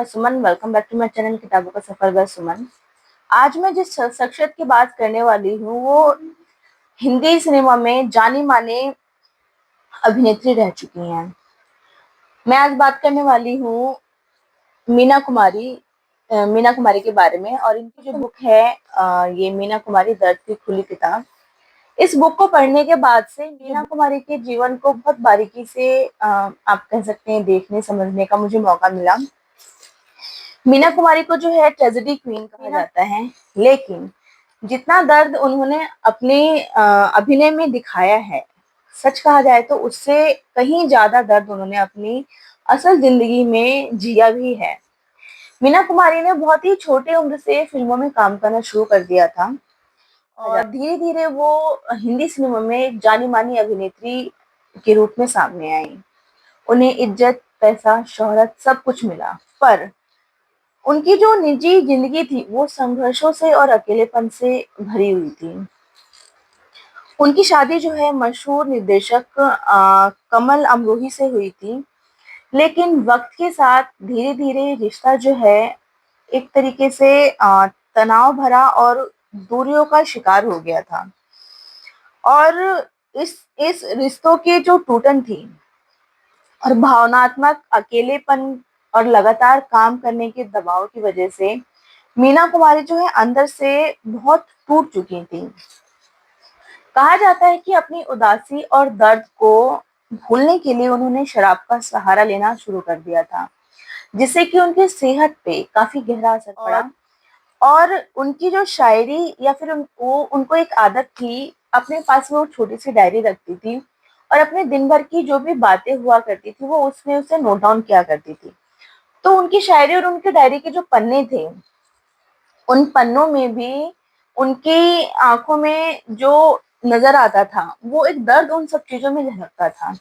मैं Suman. Welcome back to my channel किताबों का सफर बाय सुमन। आज मैं जिस शख्सियत की बात करने वाली हूँ वो हिंदी सिनेमा में जानी मानी अभिनेत्री रह चुकी हैं। मैं आज बात करने वाली हूँ मीना कुमारी मीना कुमारी के बारे में। और इनकी जो बुक है ये मीना कुमारी दर्द की खुली किताब। इस बुक को पढ़ने के बाद से मीना कुमारी के जीवन को बहुत बारीकी से आप कह सकते हैं देखने समझने का मुझे मौका मिला। मीना कुमारी को जो है ट्रेजेडी क्वीन कहा जाता है, लेकिन जितना दर्द उन्होंने अपने अभिनय में दिखाया है, सच कहा जाए तो उससे कहीं ज्यादा दर्द उन्होंने अपनी असल जिंदगी में जिया भी है। मीना कुमारी ने बहुत ही छोटे उम्र से फिल्मों में काम करना शुरू कर दिया था और धीरे धीरे वो हिंदी सिनेमा में एक जानी मानी अभिनेत्री के रूप में सामने आई। उन्हें इज्जत, पैसा, शोहरत सब कुछ मिला, पर उनकी जो निजी जिंदगी थी वो संघर्षों से और अकेलेपन से भरी हुई थी। उनकी शादी जो है मशहूर निर्देशक कमल अमरोही से हुई थी, लेकिन वक्त के साथ धीरे धीरे रिश्ता जो है एक तरीके से तनाव भरा और दूरियों का शिकार हो गया था। और इस रिश्तों के जो टूटन थी और भावनात्मक अकेलेपन और लगातार काम करने के दबाव की वजह से मीना कुमारी जो है अंदर से बहुत टूट चुकी थी। कहा जाता है कि अपनी उदासी और दर्द को भूलने के लिए उन्होंने शराब का सहारा लेना शुरू कर दिया था, जिससे कि उनकी सेहत पे काफी गहरा असर पड़ा। और उनकी जो शायरी या फिर उनको एक आदत थी, अपने पास में वो छोटी सी डायरी रखती थी और अपने दिन भर की जो भी बातें हुआ करती थी वो उसमें उसे नोट डाउन किया करती थी। तो उनकी शायरी और उनके डायरी के जो पन्ने थे, उन पन्नों में भी उनकी आंखों में जो नजर आता था वो एक दर्द उन सब चीजों में झलकता था।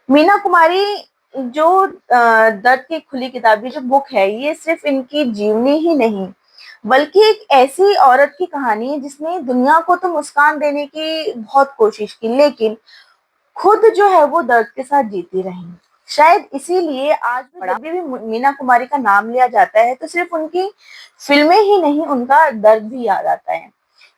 मीना कुमारी जो दर्द की खुली किताबी जो बुक है, ये सिर्फ इनकी जीवनी ही नहीं बल्कि एक ऐसी औरत की कहानी है जिसने दुनिया को तो मुस्कान देने की बहुत कोशिश की, लेकिन खुद जो है वो दर्द के साथ जीती रही। शायद इसीलिए आज भी जब भी मीना कुमारी का नाम लिया जाता है तो सिर्फ उनकी फिल्में ही नहीं, उनका दर्द भी याद आता है।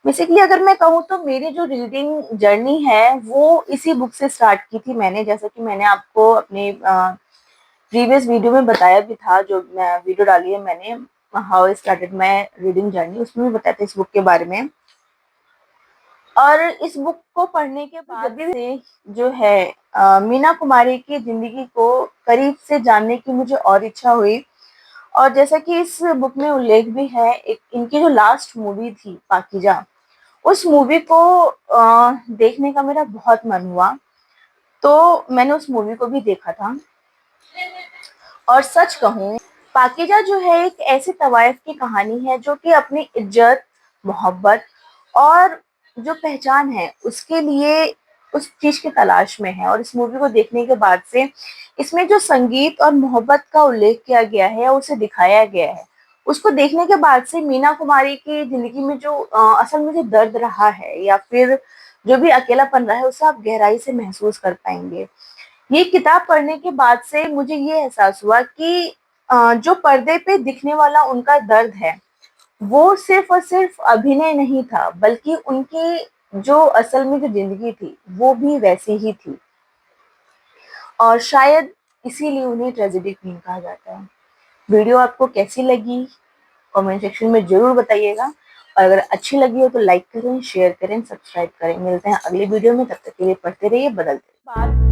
बेसिकली अगर मैं कहूँ तो मेरी जो रीडिंग जर्नी है वो इसी बुक से स्टार्ट की थी मैंने। जैसा कि मैंने आपको अपने प्रीवियस वीडियो में बताया भी था, जो वीडियो डाली है मैंने, how started my reading journey, उसमें भी बताया था इस बुक के बारे में। और इस बुक को पढ़ने के बाद से जो है मीना कुमारी की जिंदगी को करीब से जानने की मुझे और इच्छा हुई। और जैसा कि इस बुक में उल्लेख भी है, एक इनकी जो लास्ट मूवी थी पाकीजा, उस मूवी को देखने का मेरा बहुत मन हुआ, तो मैंने उस मूवी को भी देखा था। और सच कहूँ, पाकीजा जो है एक ऐसी तवायफ की कहानी है जो कि अपनी इज्जत, मोहब्बत और जो पहचान है उसके लिए उस चीज की तलाश में है। और इस मूवी को देखने के बाद से इसमें जो संगीत और मोहब्बत का उल्लेख किया गया है, उसे दिखाया गया है, उसको देखने के बाद से मीना कुमारी की जिंदगी में जो असल में जो दर्द रहा है या फिर जो भी अकेलापन रहा है, उसे आप गहराई से महसूस कर पाएंगे। ये किताब पढ़ने के बाद से मुझे ये एहसास हुआ कि जो पर्दे पे दिखने वाला उनका दर्द है वो सिर्फ और सिर्फ अभिनय नहीं था, बल्कि उनकी जो असल में जो जिंदगी थी वो भी वैसी ही थी। और शायद इसीलिए उन्हें ट्रेजेडी क्वीन कहा जाता है। वीडियो आपको कैसी लगी कमेंट सेक्शन में जरूर बताइएगा, और अगर अच्छी लगी हो तो लाइक करें, शेयर करें, सब्सक्राइब करें। मिलते हैं अगली वीडियो में, तब तक के लिए पढ़ते रहिए, बदलते रहिए।